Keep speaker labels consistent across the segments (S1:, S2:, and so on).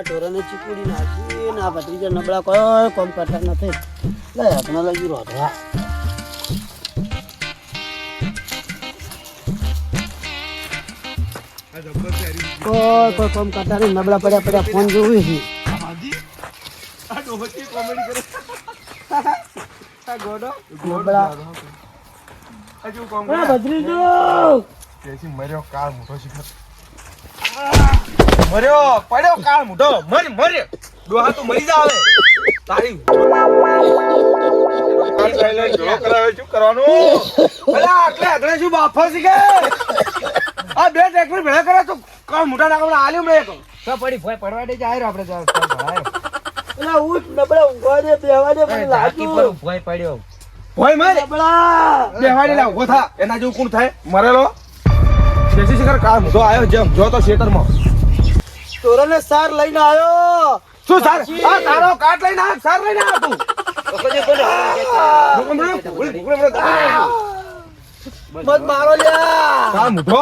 S1: ઢોરાને ચીકુડી નાખી ના ભત્રીજા નબળા કોઈ કોમ કરતા નથી લે હાથમાં લાગી રોધવા કોઈ કોમ કરતા નહીં નબળા પડ્યા ફોન જોવું છે નબળા ભત્રીજો
S2: મર્યો કાળ મોટો શિખર મર્યો પડ્યો કાળ મોટો મર્યો ડોહા તો મરી જાવે તારી શું કરવાનું અલા આટલે આગળ શું બાફા શીખે આ બે ટ્રેક્ટર ભેળા કરે તો કાળ મોટા નાકડા આલ્યું મેં તો પડી ભોય પડવા દે જાય આપણે ભરાય
S1: એલા ઉઠ નબળા ઊંઘવા દે બેહવા દે મને લાગી
S2: પર ભોય પડ્યો ભોય મારે
S1: નબળા
S2: બેહવા દે લા ઉભો થા એના જેવું કોણ થાય મરેલો દેશી શિખર કાળ મોટો આવ્યો જેમ જો તો ખેતરમાં
S1: તોરને સાર લઈને આવ્યો
S2: શું સાર આ તારો કાટ લઈને આ સાર લઈને આ તું
S1: મત મારો લ્યા
S2: કાળ મોટો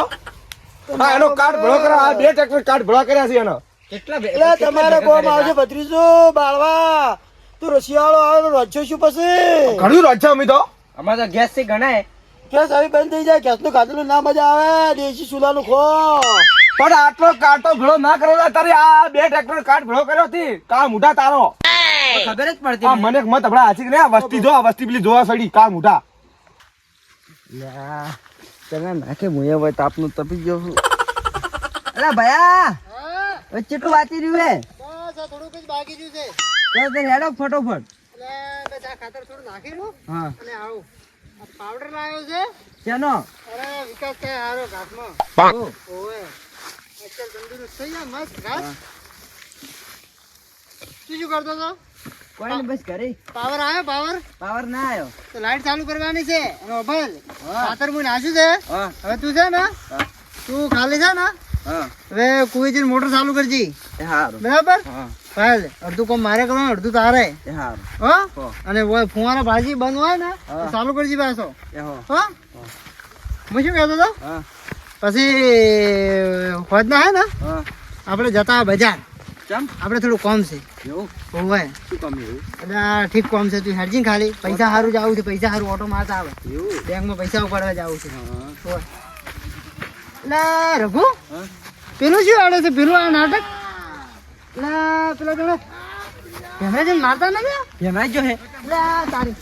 S2: હા એનો કાટ ભળો કરે આ બે ટ્રેક્ટર કાટ ભળા કર્યા છે એનો
S1: એટલે તમારે કોમ આવશે ભત્રીજો બાળવા તું રશિયાળો આવે રજો શું પછી
S2: ઘણું રોજ છે અમી તો
S3: અમારે તો ગેસ થી ગણાય
S1: ગેસ આવી બંધ થઈ જાય ગેસ નું ખાધેલું ના મજા આવે દેશી ચૂલાનું ખો
S2: પણ આટલો કાટો ભળો ના કર્યો તારે આ બે ટ્રેક્ટર કાટ ભળો કર્યો હતી કાળ મોટા તારો
S3: ખબર જ પડતી
S2: આ મને મત હમણાં હાચી ને વસ્તી જો આ વસ્તી પેલી જોવા સડી કાળ મોટા
S3: તને નાખે મુયા હોય તાપનું તપી ગયો છું અલા ભયા કેટલું વાંચી રહ્યું હે
S1: બસ આ થોડું કઈ બાકી રહ્યું છે
S3: તો તે હેડો ફટોફટ
S1: એટલે બસ આ ખાતર થોડું નાખી દઉં
S3: હા
S1: અને આવું આ પાવડર લાવ્યો છે
S3: ચાનો
S1: અરે વિકાસ કે હારો ઘાસમાં ઓએ અચલ તંદુરસ્ત થઈ જા મસ્ત ઘાસ તું શું કરતો હતો
S3: કોઈ ને બસ ઘરે
S1: પાવર આવ્યો
S3: પાવર ના આવ્યો
S1: તો લાઈટ ચાલુ કરવાની છે અને ઓભલ ખાતર હું નાખ્યું છે
S3: હા
S1: હવે તું છે ને તું ખાલી છે ને
S3: હા
S1: હવે કોઈ જઈને મોટર ચાલુ કરજી
S3: એ હારું
S1: બરાબર
S3: હા
S1: ફાઇલ અડધું કોમ મારે કરવાનું અડધું તારે
S3: એ હારું
S1: હો
S3: હો.
S1: અને ફુવારા ભાજી બંધ હોય ને તો
S3: હા.
S1: ચાલુ કરજી પાછો
S3: એ હો
S1: હો હું શું કહેતો હતો
S3: હા
S1: પછી હોદના હે ને
S3: હા
S1: આપણે જતા બજાર
S3: ચમ
S1: આપણે થોડું કોમ છે
S3: એવું
S1: હોય
S3: શું કામ એવું
S1: એટલે આ ઠીક કોમ છે તું હેરજી ખાલી પૈસા સારું જવું છે પૈસા સારું ઓટો મારતા આવે
S3: એવું
S1: બેંકમાં પૈસા ઉપાડવા જવું છે
S3: હા
S1: હોય. એટલે રઘુ
S3: હા
S1: પેલું શું આવડે છે પેલું આ નાટક એટલે પેલા જોડે ભેમરા જેમ મારતા નથી
S3: ભેમાઈ જો હે
S1: એટલે તારી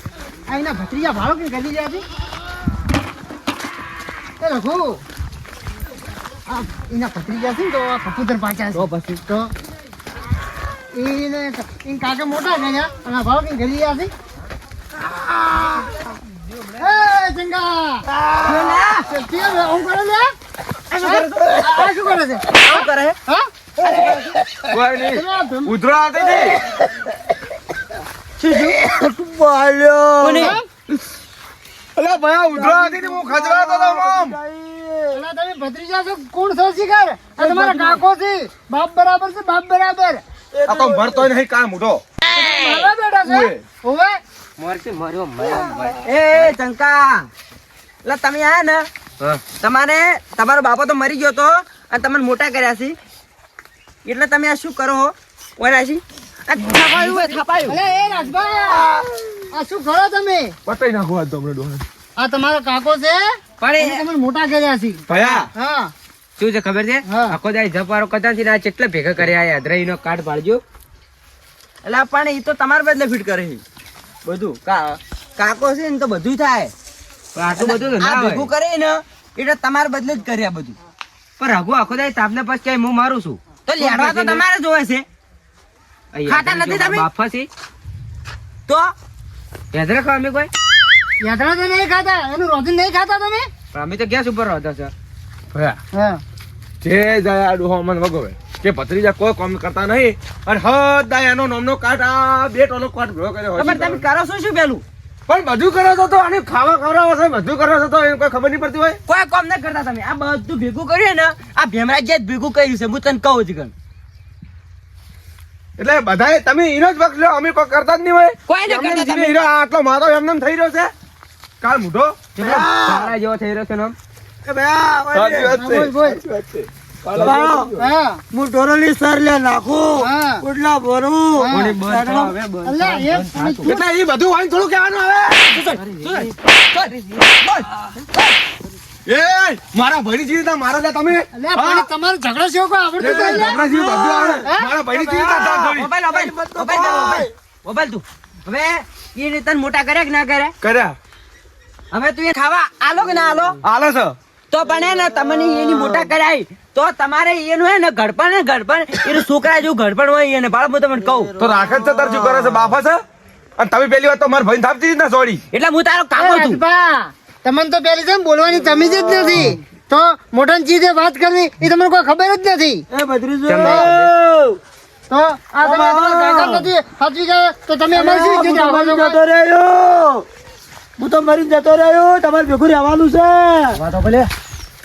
S1: આ એના ભત્રીજા ભાડો કે ગલી રહ્યા છે એ રઘુ આ એના ભત્રીજા છે ને તો આ કપૂતર પાછા છે
S3: તો પછી
S1: તો એને કાકા મોટા ગયા અને આ ભાડો કે ગલી રહ્યા છે એ ચંગા કેમ હું કરે લે આ શું કરે છે
S3: શું કરે હે
S1: હા
S2: કોઈ નહીં ઉધરો આવતી નહીં
S3: કોની
S2: અલા ભયા ઉધરો આવતી નહીં હું ખજવાતો તો આમ
S1: અલા તમે ભત્રીજા છો કોણ છો શિખર આ તમારા કાકો છે બાપ બરાબર છે બાપ બરાબર
S2: આ તો ભરતો નહીં કાળ મોટો
S1: મારા બેટા છે
S2: ઓવે.
S1: ઓવે
S3: મર્યો એ ચંકા એટલે તમે આયા ને તમારે તમારો બાપો તો મરી ગયો તો અને તમને મોટા કર્યા છે એટલે તમે આ શું કરો હો ઓરાશી આ થાપાયું હે થાપાયું
S1: અલે એ રાજભા આ શું કરો તમે
S2: બતાઈ નાખો આ તમને ડોહા
S1: આ તમારો કાકો છે
S3: પણ
S1: એને તમે મોટા કર્યા છે
S2: ભયા
S1: હા
S3: શું છે ખબર છે
S1: હા.
S3: આખો દાઈ જપારો કરતા છે ને આ કેટલા ભેગા કર્યા આ અધરાઈનો કાર્ડ પાડજો એટલે આ પણ એ તો તમારા બદલે ફિટ કરે છે બધું કાકો છે ને તો બધું થાય પણ આટલું બધું તો ના ભેગું કરે ને એટલે તમારા બદલે જ કર્યા બધું પણ રઘુ આખો દાઈ તાપને પછી ક્યાંય હું મારું છું તો લેડવા તો તમારે જોવે છે ખાતા નથી તમે બાફા છે તો હેદરે ખાવ અમે કોઈ
S1: યાત્રા તો નહીં ખાતા એનું રોજન નહીં ખાતા તમે
S3: પણ અમે તો ગેસ ઉપર રહેતા છે
S2: ભયા
S1: હા
S2: જે જાય આ ડોહો મને વગોવે કે ભત્રીજા કોઈ કામ કરતા નહીં અને હદાય એનો નામનો કાટ આ બે ટોલો કાટ ભેળો કર્યો હોય
S3: તમે કરો શું પેલું
S2: પણ બધું કરો છો તો અને ખાવા ખવડાવો છો બધું કરો છો તો એને કોઈ ખબર નહીં પડતી હોય
S3: કોઈ કામ ન કરતા તમે આ બધું ભેગું કર્યું ને આ ભેમરાજ જ ભેગું કર્યું છે હું તને કહું છું
S2: એટલે બધાય તમે હીરો જ વખત લો અમે કોઈ કરતા જ નહીં હોય
S3: કોઈ નહીં
S2: એમને
S3: કરતા
S2: જીવે હીરો આ આટલો મારો એમને થઈ રહ્યો છે કાળ મૂઢો
S3: જેવો થઈ રહ્યો છે ને આમ.
S1: એ ભયા
S2: સાચી વાત છે.
S1: બોલ બોલ
S2: સાચી વાત છે.
S1: હા
S3: હું ઢોરોલી સર લે નાખું
S1: હા.
S3: ઉડલા ભરું
S1: હા.
S3: કોની બંધ થાવ, હવે બંધ
S1: અલ્યા,
S3: થાવ,
S1: એમ
S3: બંધ થાવ.
S2: એટલે એ બધું હોય ને થોડું કહેવાનું આવે એ મારા ભાઈની ચીજ મારા લે તમે
S1: અલ્યા, પણ તમારો ઝઘડો છે કોઈ આવડતું તો અલ્યા?
S2: આપણા જેવું બધું આવડે.
S1: હા?
S2: મારા ભાઈની ચીજ ના
S3: મોબાઈલ તું હવે એ રીતે મોટા કર્યા કે ના કર્યા
S2: કર્યા
S3: હવે તું એ ખાવા આલો કે ના આલો
S2: આલે છે
S3: તો પણ હે ને તમને એની મોટા કરાય તો તમારે એનું હે ને ગડપણ એનું છોકરા જેવું ગડપણ હોય એને બાળ હું તમને કહું
S2: તો રાખે જ છે તાર શું કરે છે બાફા છે અને તમે પેલી વાત તો મારા ભાઈ થાપતી જ ના છોડી
S3: એટલે હું તારો કાકો
S1: અરે
S3: છું
S1: રાજભા, તમને તો પેલી છે ને બોલવાની તમીજ જ નથી તો મોટાની ચીજે વાત કરવી એ તમને કોઈ ખબર જ નથી
S3: એ ભત્રીજો
S1: તો આ તમે તમારા કાકા નથી સાચવી ગયા તો તમે અમારી શી રીતે આવો છો?
S3: હું તો મરી જતો રહ્યો તમારે ભેગું રહેવાનું છે
S2: વાતો ભલે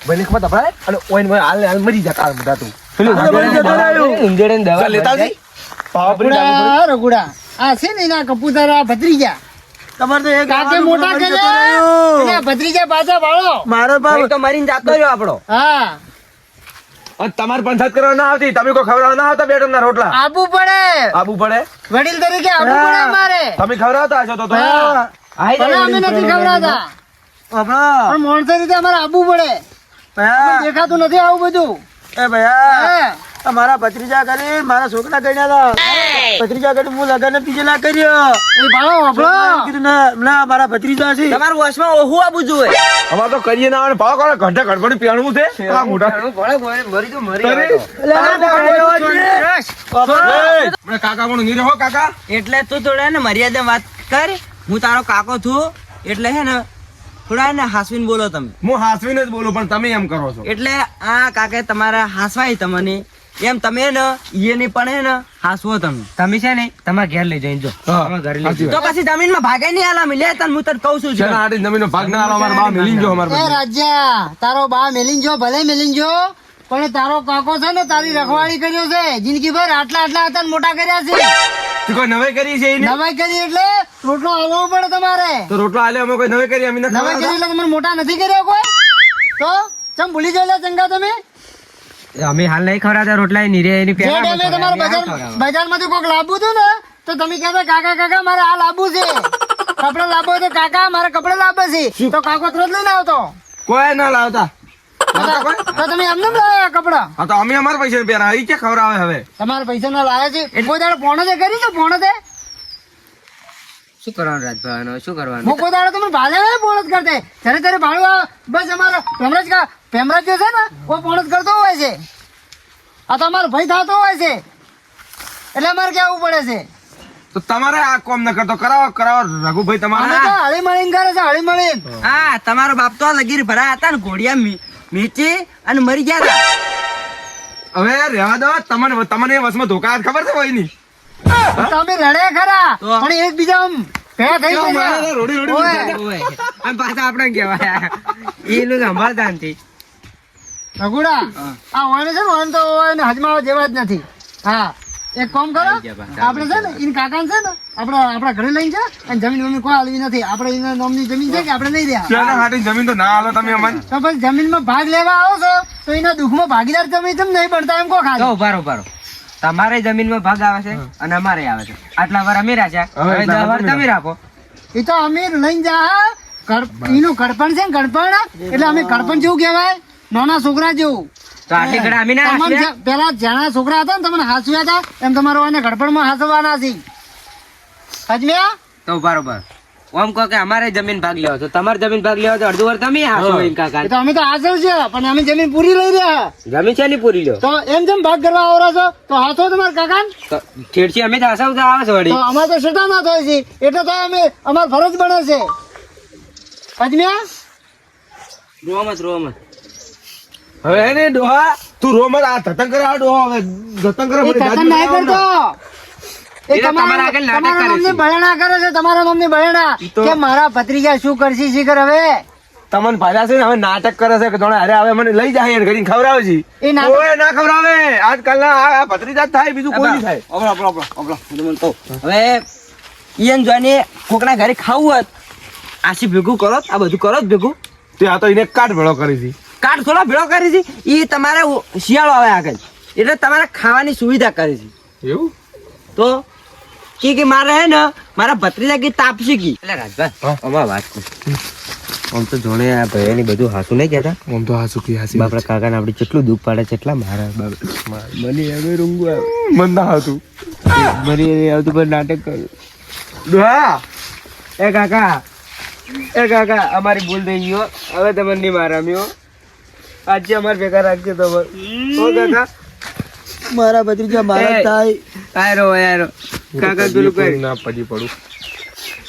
S2: ભલે ખબર તપડાય અને ઓઈન ઓઈન હાલ મરી જા કાળ બધા તું ચાલ લેતા આવજે. પાવપરી ડાબુ
S1: રઘુડા, રઘુડા આ છે ને એના કપૂતરા ભત્રીજા
S3: તમારે તો એક
S1: કાકે મોટા કર્યા એના ભત્રીજા પાછા વાળો
S3: મારો બાપ તો મરીને જાતો રહ્યો આપણો
S1: હા
S2: અને તમારે પંચાયત કરવા ના આવતી તમે કોઈ ખવડાવવા ના આવતા બે ટમના રોટલા
S1: આબુ પડે
S2: આબુ પડે
S1: વડીલ તરીકે આબુ પડે અમારે
S2: તમે ખવડાવતા હશો તો
S1: હા. ભલે અમે નથી ખવડાવતા
S3: બાપડા
S1: પણ માણસો રીતે અમારે આબુ પડે
S3: ભયા
S1: દેખાતું નથી આવું બધું
S3: એ ભયા
S1: હા.
S3: આ મારા ભત્રીજા કરી મારા છોકરા કર્યા હતા ભત્રીજા કરી હું લગન બીજે ના કર્યો
S1: એ ભાળો વાપરો
S3: કીધું ના મારા ભત્રીજા છે તમારું વશમાં ઓહું આબુ જોઈએ
S2: અમારે તો કરીએ ના આવે ને ભાવ કરે ઘંટા ગડબડી પીવાનું છે આ મોટા
S3: મરી તો
S2: મને કાકા પણ નહીં રહો કાકા
S3: એટલે તું થોડા ને મર્યાદા વાત કર હું તારો કાકો છું એટલે હે ને થોડા ને હાસવીને બોલો તમે
S2: હું હાસવીને જ બોલું પણ તમે એમ કરો છો
S3: એટલે આ કાકે તમારા હાસવાય તમને એમ તમે ને ઈયની પણ હે ને હાસવો તમે છે ને તમારા ઘેર લઈ જઈને જો
S2: હા,
S3: તમારા ઘરે લઈ
S2: સાચી
S3: જજો. તો પછી જમીન માં ભાગે નહીં આલા મિલે તને હું તને કહું છું
S2: છે ને આડી જમીનનો ભાગ ના આલો અમારા બા મિલી ગયો અમારા
S1: એ
S2: બધે.
S1: રાજ્યા તારો બા મેલીન જો ભલે મેલીન જો પણ તારો કાકો છે ને તારી રખવાળી કર્યો છે જિંદગી ભર આટલા આટલા હતા ને મોટા કર્યા છે
S2: તું કોઈ નવાઈ કરી છે એને
S1: નવાઈ કરી એટલે રોટલો આવવો પડે તમારે
S2: તો રોટલો આલે અમે કોઈ નવાઈ કરી અમે નથી
S1: નવાઈ કરી
S2: ખવડાવતા.
S1: એટલે તમને મોટા નથી કર્યા કોઈ તો ચમ ભૂલી ગયેલા ચંગા તમે
S3: અમે હાલ નહીં ખવડાવતા રોટલા નીરે એની
S1: જે ટાઈમે તમારે બજારમાંથી કોઈક લાવવું હતું ને તો તમે કહેતા કાકા કાકા મારે આ લાવવું છે કપડા લાવવો હોય તો કાકા મારે કપડા લાવવા છે તો કાકો તરત લઈને આવતો
S2: કોઈ ના લાવતા
S1: તો તમે એમને લાવ્યા કપડા
S2: હા તો અમે અમારા પૈસા પહેરા ઈ કે ખવડાવે હવે
S1: તમારા પૈસા ના લાયા છે કોઈ દાડો પોણો તે કરી છે પોણો તે
S3: શું કરવાનું રાજભાઈ શું કરવાનું
S1: હું કોઈ દાડો તમને ભાલે પોણો જ કરતે જ્યારે ત્યારે ભાડું આવે બસ અમારો પેમરાજ જે છે ને वो પોણો જ કરતો હોય છે આ તો અમારો ભાઈ થતો હોય છે એટલે અમારે કેવું પડે છે
S2: તો તમારે આ કોમ ન કરતો કરાવો રઘુભાઈ
S1: અમે
S2: તમારે
S1: તો હળી મળીને કરે છે હળી મળીને
S3: હા તમારો બાપ તો લગીર ભરા હતા ને ઘોડિયા મેચી અને મરી ગયા હતા
S2: હવે રહેવા દો તમને એ વસમાં ધોકા હાથ ખબર છે કોઈ નહીં
S1: તમે રડ્યા ખરા
S3: તો?
S1: પણ એકબીજા આમ ભેગા થઈ
S2: કેવા
S1: ગયા.
S2: મારા રોડી રોડી
S1: ઓય.
S3: ઓય. આમ પાછા આપણે કહેવાય એનું સંભાળતા નથી
S1: રઘુડા આ વાણે છે ને વાણ તો એને હજમાવા જેવા જ નથી હા એક કામ કરો આપણે છે ને ઈન કાકા છે ને આપણા ઘરે લઈને છે અને જમીન વમીન કોઈ હાલવી નથી આપણે એના નામની જમીન છે કે આપણે નહીં રહ્યા
S2: ચાલો હાટી જમીન તો ના હાલો તમે અમને
S1: તો પછી જમીનમાં ભાગ લેવા આવો છો તો એના દુઃખમાં ભાગીદાર તમે કેમ નહીં બનતા એમ કો
S3: તો
S1: ખાલી
S3: ઉભારો તમારે જમીનમાં ભાગ આવે છે અને અમારે આવે છે આટલા વાર અમે રાખ્યા
S2: હવે
S3: હવે 10 વાર
S2: તમે
S3: તમે રાખો
S1: એ તો અમે લઈને જા એનું ગડપણ છે ને ગડપણ એટલે અમે ગડપણ જેવું કહેવાય નાના છોકરા જેવું
S3: તો આટલી ઘડા અમે ના
S1: તમામ
S3: હાંસવ્યા?
S1: પેલા જાણા છોકરા હતા ને તમને હાંસવ્યા હતા એમ તમારો એને ગડપણમાં હાંસવાના છે હજમ્યા
S3: તો બરોબર ઓમ કહો કે અમારે જમીન ભાગ લેવો તો તમારે જમીન ભાગ લેવો તો અડધું વાર તમે હાંસો એમ કાકા
S1: એ તો અમે તો હાંસવ છે પણ અમે જમીન પૂરી લઈ રહ્યા
S3: જમીન છે ની પૂરી લો
S1: તો એમ જેમ ભાગ કરવા આવરા છો તો હાથો તમારા કાકા
S3: તો છેડછી અમે તો હાંસવતા આવે છે
S1: તો
S3: વળી
S1: અમારે તો શેટા ના થાય છે એટલે તો અમે અમાર ફરજ બને છે હજમ્યા
S3: રોમત
S2: હવે એને ડોહા તું રોમત આ ધતંગ કરે આ ડોહા હવે ધતંગ કરે
S1: એ
S2: મને
S1: કથન
S2: જાજુ
S1: નહીં કરતો એ
S3: એ તો તમારા આગળ નાટક
S1: તમારા
S3: કરે
S1: મમ્મી
S3: છે.
S1: બહેણા કરે છે તમારા મમ્મી બહેણા
S2: ઈ તો-
S1: કે મારા ભત્રીજા શું કરશે શીખર હવે
S2: તમને ભાજા છે ને હવે નાટક કરે છે કે જોણે અરે હવે મને લઈ જાય એને કરીને ખવડાવે છે
S1: એ નાટક-
S2: કોઈ ના ખવડાવે આજકાલના આ ભત્રીજા જ થાય બીજું કોઈ નહીં થાય
S3: હવે ઈયન જોઈને કોકના ઘરે ખાવું હોત આશી ભેગું કરો આ બધું કરો જ ભેગું
S2: તે આ તો એને કાટ ભેળો કરી છે
S3: કાઠ થોડા ભેળો કરે છે એ તમારે શિયાળો આવે આગળ એટલે તમારે ખાવાની સુવિધા કરે છે
S2: એવું
S3: તો કે મારે હે ને મારા ભત્રીજા કે તાપસી કી એટલે રાજભા અમાર વાત કર આમ તો જોણે આ ભાઈની બધું હાસું નહીં કહેતા
S2: આમ તો હાસુ કી હાસી
S3: બાપડા કાકાને આપણે કેટલું દુઃખ પાડે છે એટલા મારા મને હવે રૂંગુ
S2: મન ના હતું
S3: મરી આવતું પણ નાટક કર્યું
S2: ડોહા
S3: એ કાકા અમારી ભૂલ થઈ ગયો હવે તમને નહીં મારામ્યો આજે અમારે ભેગા રાખજો તમે હો કાકા મારા ભત્રીજા મારા થાય આયરો કાકા પેલું કરી
S2: ના પડી પડું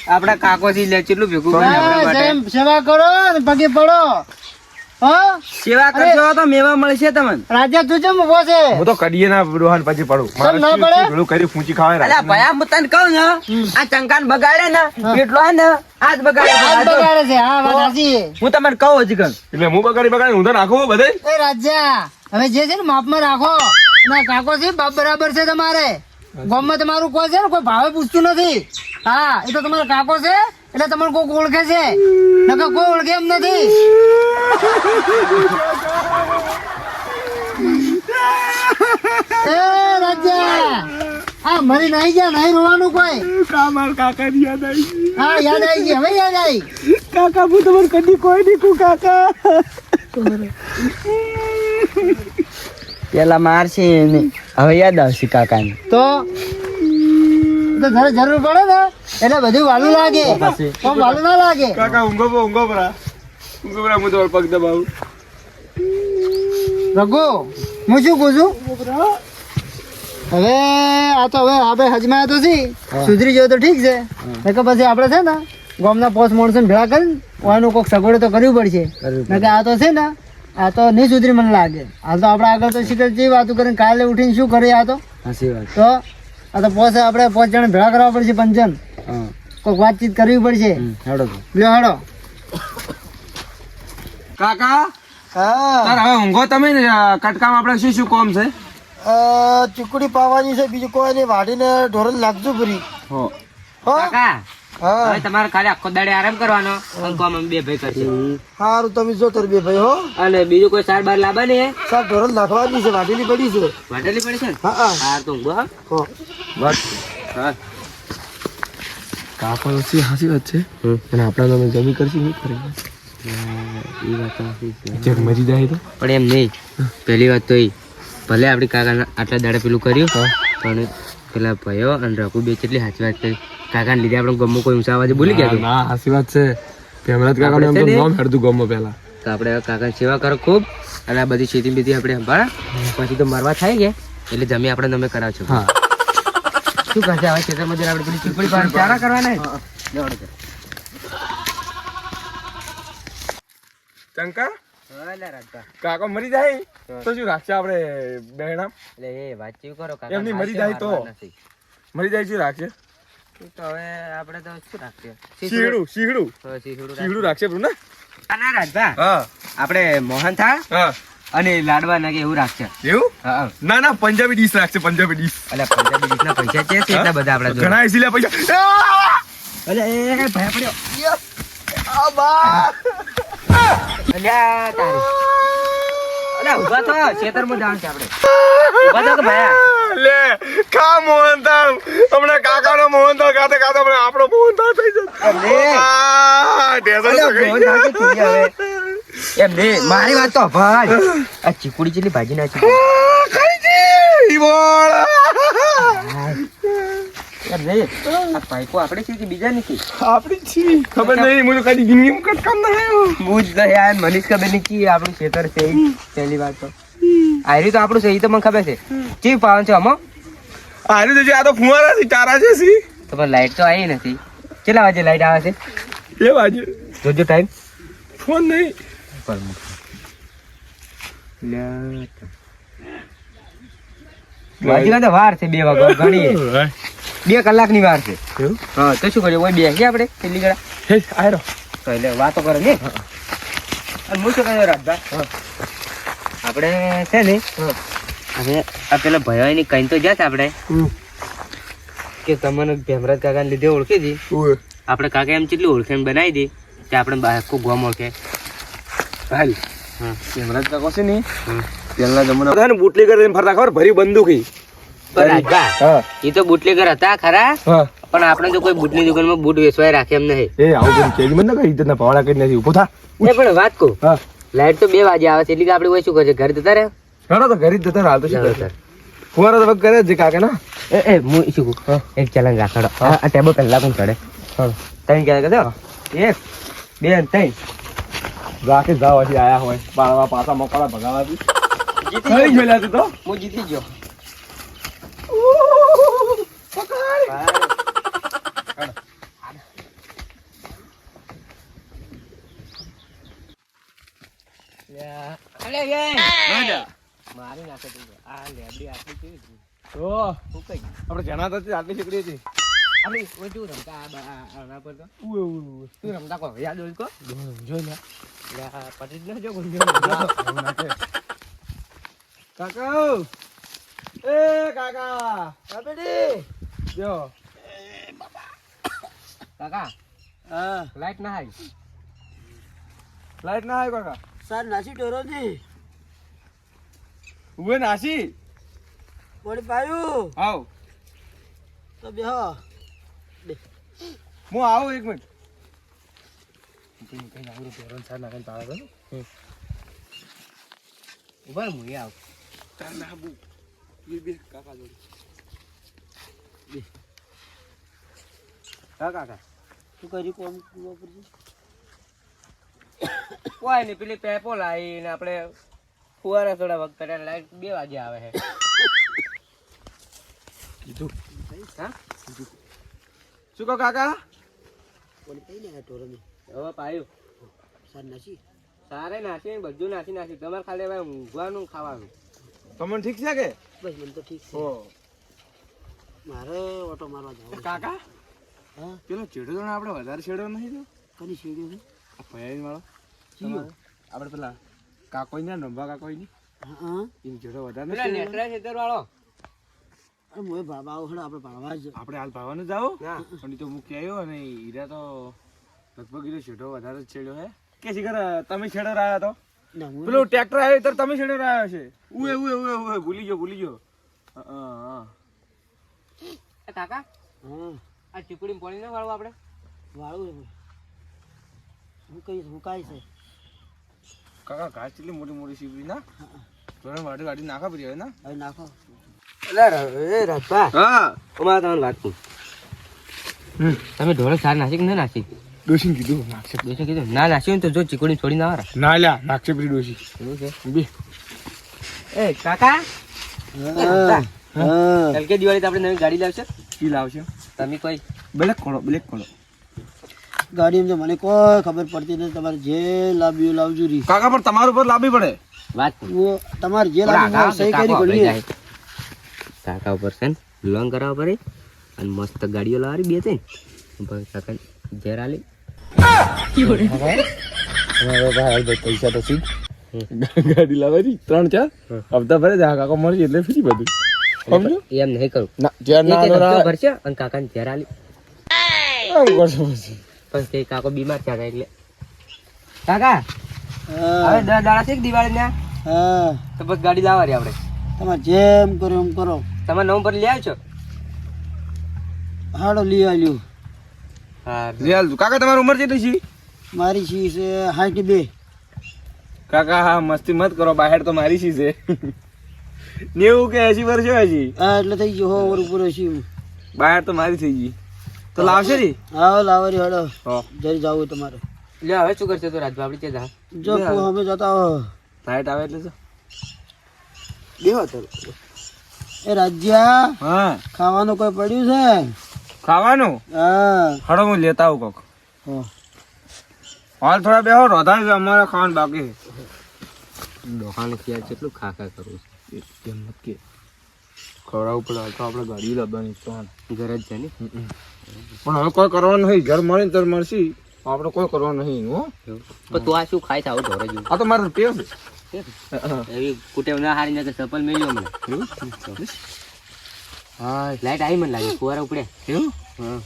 S3: આપડા કાકો થી લે કેટલું ભેગું કરે આપણા માટે
S1: સેવા કરો ને પગે પડો હો
S3: સેવા કરશો તો મેવા મળશે તમને
S1: રાજા તું ચમ ઉભો છે
S2: હું તો કડીએ ના ડોહાન પછી પડું
S1: કેમ ના પડે?
S2: પેલું કરી ફૂંચી ખાવે
S3: અલ્યા ભયા હું તને કહું ને આ ચંકાન બગાડે ને એટલો હે ને આજ
S1: હાથ
S3: બગાડે
S1: બગાડે છે હા વાત સાચી
S3: હું તમને કહું હજી કહું
S2: એટલે હું બગાડી હું તો નાખું બધે
S1: એ રાજા હવે જે છે ને માપમાં રાખો ના કાકો છે બાપ બરાબર છે તમારે ગામમાં તમારું કોઈ છે ને કોઈ ભાવે પૂછતું નથી હા એ તો તમારો કાકો છે એટલે તમને કોઈ ઓળખે છે નકર કોઈ ઓળખે એમ નથી એ રાજા હા મરી નહીં જા નહીં રોવાનું કોઈ
S2: મારા કાકા ની યાદ આવી
S1: હા યાદ આવી ગઈ હવે યાદ આવી
S2: કાકા હું તમારે કદી કોઈ નહીં કહું કાકા
S3: પેલા મારશે ને હવે યાદ આવશે કાકાને
S1: તો જયારે જરૂર પડે ને એટલે બધું વાલું લાગે પણ વાલું ના લાગે
S2: કાકા ઊંઘો પરા હું તમારો પગ દબાવું
S1: રઘુ હું શું કહું છું હવે આ તો હવે આપણે હજમાં તો છી સુધરી ગયો તો ઠીક છે નકર પછી આપણે છે ને ગામના પોસ્ટ માણસો ભેળા કરીને એનું કોઈક સગવડ તો કરવી પડશે નકર આ તો છે ને આ તો નહીં સુધરી મને લાગે હાલ તો આપણે આગળ તો શીખર જેવી વાતો કરીને કાલે ઉઠીને શું કરીએ આ તો
S3: સાચી વાત
S1: તો આ તો પોસ આપણે 5 જણ ભેળા કરવા પડશે પંચન કોઈક વાતચીત કરવી પડશે
S3: હેડો
S1: લ્યો હેડો
S2: કાકા
S1: હા
S2: તાર હવે ઊંઘો તમે ને કટકામાં આપણે શું કોમ છે
S1: ચીકુડી પાવાની છે બીજું કોઈ નહીં વાઢીને ઢોરણ લાગજો પૂરી
S2: હો
S3: કાકા
S1: હા
S3: હવે તમારે ખાલી આખો દાડે આરામ કરવાનો અને કોમ અમે બે ભાઈ કરશે
S1: સારું તમે જો તાર બે ભાઈ હો
S3: અને બીજું કોઈ સાર બાર લાવવા ને
S1: સાર ઢોરણ નાખવાની છે વાઢેલી પડી છે
S3: વાટેલી પડી છે ને
S1: હા
S3: હાર તો ઊંઘો
S1: હો
S2: બસ
S3: હા
S2: કાકા તો હાસી વાત છે અને આપણા નામે જમી કરશે નહીં કરે
S3: એ વાત તો સાચી છે.
S2: ચેક મરી જાય તો
S3: પણ એમ નહીં પહેલી વાત તો એ ભલે આપણી કાકા આટલા દાડે પેલું કર્યું પણ પેલા ભયો અને રઘુ બે કેટલી સાચી વાત કરી કાકાને લીધે આપણે ગમો કોઈ ઊંચા અવાજે બોલી ગયા
S2: ના હાસી વાત છે પેમરાજ કાકા એમ તો નામ હેડતું ગમો પહેલા
S3: તો આપણે કાકાની સેવા કરો ખૂબ અને આ બધી ખેતી બીતી આપણે સંભાળા પછી તો મરવા થાય ગયા એટલે જમી આપણે તમે કરાવશો
S2: હા
S3: શું કરશે હવે ખેતરમાં જઈને આપણે પેલી ચીપડી પાડી ચારા કરવાના
S2: શંકર કાકા મરી જાય તો શું રાખશે આપણે બહેણા
S3: એટલે એ વાતચીત કરો
S2: એમની મરી જાય તો મરી જાય શું રાખશે
S3: તો હવે આપણે તો શું રાખીએ
S2: શીહડું રાખશે પેલું ને
S3: ના રાજભા
S2: હા
S3: આપણે મોહન થાળ
S2: હા
S3: અને લાડવા નાગે એવું રાખશે
S2: એવું
S3: હા
S2: ના ના પંજાબી ડીશ રાખશે પંજાબી ડીશ
S3: એટલે પંજાબી ડીશના પૈસા છે એટલા બધા આપણા જોડે
S2: ઘણા એસી પૈસા
S3: એટલે એ ભયા પડ્યો અલ્યા તારી અલ્યા ઊભા થો ખેતરમાં જવાનું છે આપણે ઊભા થો કે ભયા
S2: લે કા મોહનથાળ હમણાં કાકાનો મોહનથાળ ખાતે ખાતે હમણાં આપણો મોહનથાળ થઈ જશે
S3: એમ નહીં મારી વાત તો ભાઈ આ ચીકુડી જેટલી ભાજી નાખી એમ નહીં આ પાઇપો આપણે છે કે બીજા નથી
S2: આપણી છી ખબર નહીં મુझे કદી ગિન્ની મુકટ કામ ના આયો
S3: હું જ નહીં યાર મને ખબર નહીં કે આપણું ખેતર છે પહેલી વાત તો આયરી તો આપણું સહી તો મને ખબર છે ચી પાવન છે અમો
S2: આરી તો આ તો ફુવારા થી ચારા છે સી
S3: તો પણ લાઈટ તો આવી નથી કેટલા વાગે લાઈટ આવે છે
S2: એ વાજે
S3: જોજો ટાઈમ
S2: ફોન નહીં
S3: વાજી તો વાર છે 2 વાગ્યા ઘણી 2 કલાકની વાર છે હા તો શું કરીએ ઓય બેસીએ આપણે પેલી ગળા
S2: હે આયરો
S3: તો એટલે વાતો કરે ને અને હું શું કહ્યું રાજભા આપણે છે ને હવે આ પેલા ભયાની કઈ તો જશે આપણે કે તમને ભેમરાજ કાકાને લીધે ઓળખી દી આપણે કાકા એમ કેટલી ઓળખાણ બનાવી દી કે આપણે આખું ગોમ ઓળખે હાલ
S2: હેમરાજ કાકો છે ને પેલા જમાના હતા ને બુટલેગર લઈને ફરતા ખબર ભરી બંદૂકી
S3: પણ રાજભા,
S2: હા
S3: ઈ તો બુટલેગર હતા ખરા,
S2: હા
S3: પણ આપણે તો કોઈ બુટની દુકાનમાં બુટ વેચવાય રાખે એમ નહીં.
S2: એ આવું બધું કેજી મને કઈ ઇજ્જતના ભાવડા કરી નથી ઉભો થા
S3: એ પણ વાત કહું,
S2: હા
S3: લાઈટ તો 2 વાગે આવે છે એટલે કે આપણે ઓય શું કરશે, ઘરે જતા રહે.
S2: હેડો તો ઘરે જ જતા હાલ તો શું
S3: ચાલો
S2: કરશે
S3: તાર.
S2: ફુવારો તો વખત કરે જ કાકે ના
S3: એ હું શું કહું, એક ચલણ રાખડો, આ ટેબલ પહેલા પણ ચડે. ત્રણ ક્યારે કહેતો, 1 2 3
S2: રાખે જાવ હજી આયા હોય બાળવા પાછા મકડા ભગાવાથી કઈ ગયેલા તું તો
S3: હું જીતી ગયો. મારી નાખે તું. આ લેબડી આટલી કેવી છે?
S2: તો
S3: હું કઈ
S2: આપણે જણા તો આટલી શીકડી હતી
S3: આપણે ઓય તું રમતા આના પર તો
S2: ઉએ ઉએ
S3: તું રમતા કો યાદ હોય કો
S2: જોઈ લે
S3: લે આ પટી ન જો ગુંજો.
S2: કાકા એ કાકા કાપેડી જો
S3: કાકા
S1: હા
S3: લાઈટ ના આવી.
S2: લાઈટ ના આવ્યો કાકા
S1: સાર નાસી ટોરો દી
S2: ઉએ નાસી
S1: વળી પાયું
S2: આવ
S1: તો બેહો
S2: હું આવું 1 મિનિટ કઈ નાગરું પેરણ સાર નાખીને તાળા દો
S3: ઉભા રહો, હું આવ.
S2: ચાલ ના બુ બે કાકા જોડે
S3: હા કાકા
S1: તું કરી કોમ વાપરજી
S3: કોઈ નહીં, પેલી પેપો લાવીને આપણે ફુવારા થોડા વખત કર્યા, લાઈટ 2 વાગે આવે છે.
S2: કીધું
S3: હા
S2: શું કહો કાકા
S1: વળી પઈ ને ટોરો ને
S3: હવે પાયું
S1: સાર નાસી
S3: સારે નાસી બધું નાસી તમારે ખાલી હવે ઊંઘવાનું ખાવાનું.
S2: તમને ઠીક છે કે
S1: બસ મને તો ઠીક છે
S2: ઓ
S1: મારે ઓટો મારવા જાવ
S2: કાકા
S1: હા
S2: પેલો ચેડો તો આપણે વધારે છેડો નહીં તો
S1: કની સીડ્યો છે
S2: આ ભયાઈ વાળો
S1: જીઓ
S2: આપણે પેલા કાકોઈ ને નંબા કાકોઈ ની
S1: હા
S2: એમ ચેડો વધારે
S3: પેલા
S2: નથી
S3: નેટરા ખેતર વાળો
S1: અરે મોય બાબા આવો હડો આપણે ભાળવા જ
S2: આપણે હાલ ભાવવાનું જાવ
S3: ના
S2: પણ ઈ તો મૂકી આવ્યો અને હીરા તો લગભગ હીરો છેડો વધારે જ છેડ્યો હે કે શીખર તમે છેડો રહ્યા તો
S1: ના હું
S2: પેલું ટ્રેક્ટર આવ્યું તો તમે છેડો રહ્યા છે ઉએ ઉએ ઉએ ઉએ ભૂલી ગયો હા
S3: એ કાકા
S1: હા
S3: આ ચીકુડી પાણી ના વાળવું આપણે
S1: વાળું હું કહીશ હું કાંઈ છે
S2: કાકા ઘાસ કેટલી મોટી મોટી સીવડી ના જોડે વાડી વાડી નાખા પડી હવે ના
S1: હવે નાખો
S3: એ રાજભા,
S2: હા
S3: અમારે તમને વાત કહું, તમે ઢોળે સાર નાસી કે ના નાસી?
S2: ડોશી કીધું નાખશે
S3: દોસ્તો કીધું ના નાસી હોય ને તો જો ચીકુડી છોડી ના વાળા.
S2: ના લ્યા નાખશે પેલી ડોશી
S3: એવું છે?
S2: બે
S3: એ કાકા
S1: હા
S3: હલકે દિવાળી તો આપણે નવી ગાડી લાવશે,
S2: કી લાવશે
S3: તમે કોઈ
S2: બ્લેક ખોલો
S1: ગાડીમાં તો મને કોઈ ખબર પડતી નથી તમારે જે લાવ્યું લાવજો રી
S2: કાકા પણ તમારું પર લાવવી પડે
S3: વાત કહું.
S1: તમારે જે
S3: કાકા
S1: લાવ્યું સહી કરી
S3: કાકા
S1: ખોલીએ
S3: જાય. કાકા ઉપર છે ને લોન કરાવવા પડે અને મસ્ત ગાડીઓ લાવવાની 2 3 પછી કાકા ઘેર આલી
S2: પૈસા તો સીધ ગાડી લાવવાની 3 4 હપ્તા ભરે જા કાકા મળી એટલે ફ્રી બધું સમજો
S3: એમ નહીં કરું,
S2: ના જ્યાં
S3: એક એક
S2: ના
S3: હપ્તો ભરશે અને કાકાને ઘેર આલી
S2: આમ કરશો પછી
S3: પણ તે કાકો બીમાર થયા હતા એટલે. કાકા
S1: હા
S3: હવે 10 દાડા છે કે દિવાળી ના,
S1: હા
S3: તો બસ ગાડી લાવવાની આપણે.
S1: તમારે જેમ કરો એમ કરો
S3: તમારા નામ પર લઈ આવશો?
S1: હાડો લઈ આવ્યું
S3: હા
S2: રિયાલ કાકા તમારી ઉંમર કેટલી છે
S1: મારી સી છે 62
S2: કાકા હા મસ્તી મત કરો બહાર તો મારી સી છે 90 કે 80 વર્ષ છે હજી
S1: હા એટલે થઈ ગયો હો વર ઉપર છે
S2: બહાર તો મારી થઈ ગઈ તો લાવશે ને
S1: હા લાવરી હાડો
S2: હા
S1: જરી જાવ તમારે
S3: લે હવે શું કરશે તો રાજભા આપણે ત્યાં
S1: જો અમે જતા હો
S2: લાઈટ આવે એટલે તો
S3: બેહો તો
S1: એ રાજ્યા
S2: હા
S1: ખાવાનું કોઈ પડ્યું છે
S2: ખાવાનું
S1: હા
S2: હડો હું લેતા આવું કોક
S1: હા
S2: હાલ થોડા બેહો રોધા છે અમારે ખાવાનું બાકી
S3: દોખાને ક્યાં કેટલું ખા ખા કરવું
S2: છે એમ મત કે ખવડાવવું પડે હાલ તો આપણે ગાડી લાવવાની તો
S3: છે ઘર જ છે ને
S2: પણ હવે કોઈ કરવાનું નહીં ઘર મળે ને ત્યારે મળશે આપણે કોઈ કરવાનું નહીં હો
S3: પણ તું આ શું ખાય છે આવું ઢોરે જેવું?
S2: આ તો મારે ટેવ છે
S3: એવી કુટેવ ના હારી ને સપલ મેલ્યો મને.
S2: હા
S3: લાઈટ આવી મને લાગે ફુવારા ઉપડે.
S2: એવું
S3: હા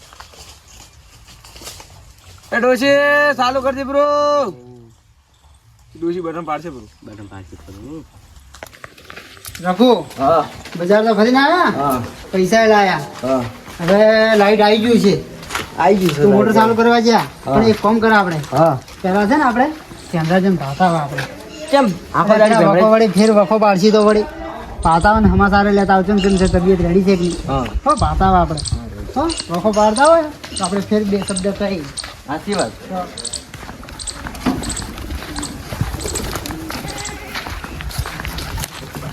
S2: એ ડોશી ચાલુ કરી દે બ્રો ડોશી બટન પાડશે બરું.
S3: બટન પાછી કરું.
S1: રઘુ
S3: હા
S1: બજાર તો ફરીને આવ્યા
S3: હા
S1: પૈસા લાયા
S3: હા
S1: હવે લાઈટ આવી ગયું છે
S3: આવી ગયું
S1: તું મોટર ચાલુ કરવા જા
S3: હા.
S1: પણ એક કામ કર આપણે
S3: હા
S1: પેલા છે ને આપણે કેન્દ્રાજન ભાતા આવે આપણે
S3: કેમ આખો દાડી
S1: વખો
S3: ભેમરાઈ-
S1: વળી ફેર વખો પાડશી તો વળી ભાતા ને હમાસારે લેતા આવજો ને કેમ છે તબિયત રેડી છે કે નહીં
S3: હા
S1: હો ભાતા આવે આપણે હો વખો પાડતા હોય તો આપણે ફેર બે શબ્દ કહી
S3: સાચી વાત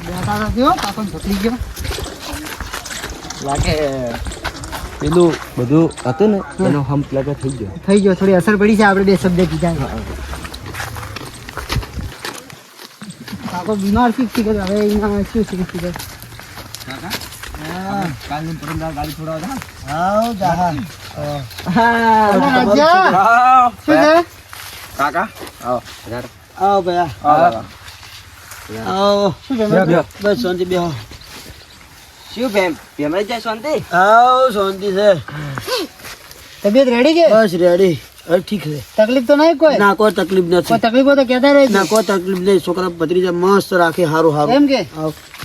S1: બેઠા નથી હો કાકો ઝકલી ગયો
S3: લાગે પેલું બધું હતું ને એનો હમ્પ લાગે થઈ ગયો
S1: થઈ ગયો થોડી અસર પડી છે આપણે બે શબ્દ કીધા કાકો બીમાર શીખ શીખે હવે એના શું શીખ શીખે
S3: કાલની પરમદાર ગાડી છોડાવતા
S1: હાઉ જા
S3: હા
S1: રાજા શું છે
S2: કાકા
S3: આવો યાર
S1: આવો ભયા
S2: આવો.
S1: આવો શું છે બસ શાંતિ બેહો
S3: શું ભેમરાઈ જાય શાંતિ
S1: આવો શાંતિ છે તબિયત રેડી કે
S4: બસ રેડી હવે ઠીક છે
S1: તકલીફ તો નહીં કોઈ
S4: ના કોઈ તકલીફ
S1: કોઈ
S4: નથી
S1: તકલીફ હોય તો કહેતા રહેજો
S4: ના કોઈ તકલીફ નહીં છોકરા ભત્રીજા મસ્ત રાખે સારું સારું
S1: એમ કે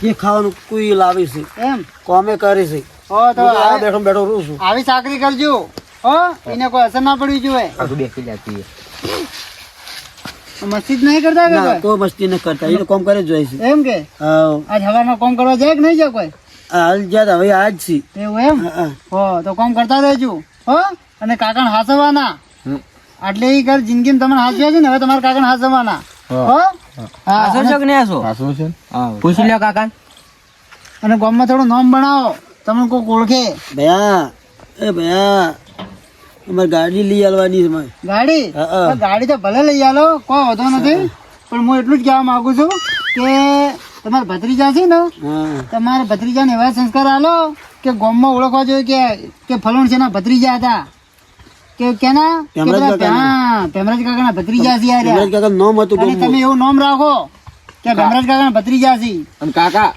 S4: જે ખાવાનું કોઈ લાવી છે
S1: એમ
S4: કોમે કરે છે
S1: હો તો
S4: હું આ બેઠો બેઠો રહું છું
S1: આવી ચાકરી કરજો હો એને કોઈ અસર ના પડવી જોઈએ
S3: આખું બેસી જતી
S1: મસ્તી જ નહીં કરતા કે
S4: ના
S1: કોઈ?
S4: કોઈ મસ્તી ન કરતા એ તો કોમ કરે જ જોઈએ છે
S1: એમ કે
S4: હા
S1: આજ હવારમાં કામ કરવા જાય કે નહીં જાય કોઈ
S4: હાલ જ્યાં હવે આજ છે
S1: એવું એમ
S4: હા,
S1: હો તો કામ કરતા રહેજો હો અને કાકાને હાસવાના એટલે ઈ કર જિંદગીમાં તમને હાસવ્યા છે ને હવે તમારા કાકાને હાસવાના હો હા
S3: આસો
S1: અને-
S3: છો કે નહીં આસો
S2: સાસુ છે
S3: હા પૂછી લ્યો કાકા
S1: અને ગામમાં થોડું નામ બનાવો તમને કોઈ ઓળખે
S4: ભયા એ ભયા અમારે ગાડી લઈ આવવાની છે મારે
S1: ગાડી
S4: હા, હા.
S1: તો ગાડી તો ભલે લઈ આલો કોઈ વાંધો નથી પણ હું એટલું જ કહેવા માંગુ છું કે તમારા ભત્રીજા છે ને
S4: હા
S1: તમારા ભત્રીજાને એવા સંસ્કાર આલો કે ગામમાં ઓળખવા જોઈએ કે ફલોણ છે ભત્રીજા હતા કે કેના કે
S4: પેમરાજ
S1: પેલા-
S4: કાકાના.
S1: હા પેમરાજ કાકાના ભત્રીજા છે યાર.
S4: હિમરાજ કાકા નામ હતું
S1: અને તમે એવું નામ રાખો કે પેમરાજ કાકાના ભત્રીજા છે
S2: અને કાકા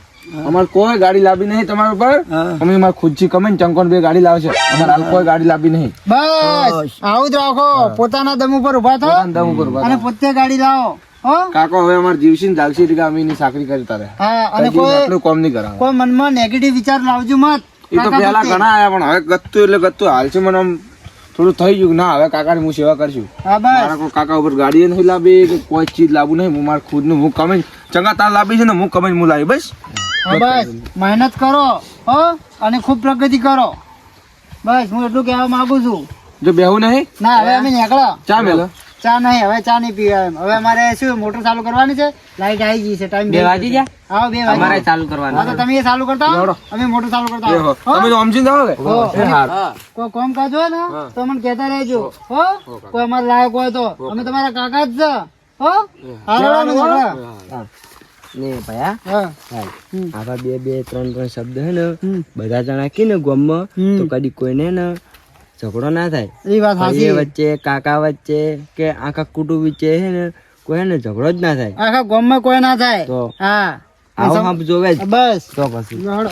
S2: અમારે કોઈ ગાડી લાવી નહીં તમારા ઉપર
S4: હા.
S2: અમે અમારે ખુદથી કમે ચંકોન બે ગાડી લાવશે અમારે હાલ કોઈ ગાડી લાવી નહીં
S1: બસ આવું જ રાખો પોતાના દમ ઉપર ઉભા થો
S2: પોતાના દમ ઉપર ઉભા
S1: અને
S2: થાઓ.
S1: પોતે ગાડી લાવો હો
S2: કાકો હવે અમારે જીવશી ને જાગશી એટલે અમે એની સાકરી કરી તારે
S1: હા અને
S2: હજી
S1: કોઈ
S2: આટલું કોમ નહીં કરાવે
S1: કોઈ મનમાં નેગેટિવ વિચાર લાવજો મત
S2: એ તો
S1: કાકા
S2: પેલા
S1: પ્રત્યે.
S2: ઘણા આયા પણ હવે ગત્તું એટલે ગત્તું હાલ છે મને આમ થોડું થઈ ગયું કે ના હવે કાકાની હું સેવા કરશું
S1: હા
S2: મારા
S1: બસ
S2: કોઈ કાકા ઉપર ગાડી નહીં લાવી કે કોઈ ચીજ લાવવું નહીં હું મારા ખુદનું હું કમાઈ ચંગા તાર લાવી છે ને હું કમાઈ હું લાવી બસ
S1: હા બસ મહેનત કરો હો અને ખૂબ પ્રગતિ કરો બસ હું એટલું કહેવા માંગુ છું
S2: જો બેહું નહીં
S1: ના હવે અમે નીકળો
S2: ચા મેલો
S1: ચા નહીં હવે ચા નહીં પીવા એમ હવે અમારે શું મોટર ચાલુ કરવાની છે લાઈટ આવી ગઈ છે ટાઈમ
S3: 2 વાગી ગયા
S1: હા 2 વાગી
S3: અમારે
S1: ગયા.
S3: ચાલુ
S1: હા
S3: કરવાનું
S1: તો તમે એ ચાલુ કરતા હો,
S2: લેવડો.
S1: અમે મોટર ચાલુ કરતા
S2: બેહો.
S1: હો.
S2: તમે તો સમજી જાઓ કે
S1: હો.
S2: એ હારું.
S1: કોઈ કામ કાજ હોય ને તો મને કહેતા રહેજો હો કોઈ અમારે લાયક હોય તો અમે તમારા કાકા જ છે હો હારો અમે નીકળ્યા.
S3: ને ભયા
S1: હા
S3: આવા 2 3 શબ્દ હે ને
S1: હમ.
S3: બધા જણા કે ને ગામમાં
S1: હમ.
S3: તો કદી કોઈને ને ઝઘડો ના થાય
S1: એ વાત
S3: ભાઈ
S1: સાચી
S3: વચ્ચે કાકા વચ્ચે કે આખા કુટુંબ વચ્ચે હે ને કોઈ ને ઝઘડો જ ના થાય
S1: આખા ગામમાં કોઈ ના થાય
S3: તો
S1: હા
S3: આવો હમ જોવે જ
S1: બસ
S3: તો પછી
S1: હાલો.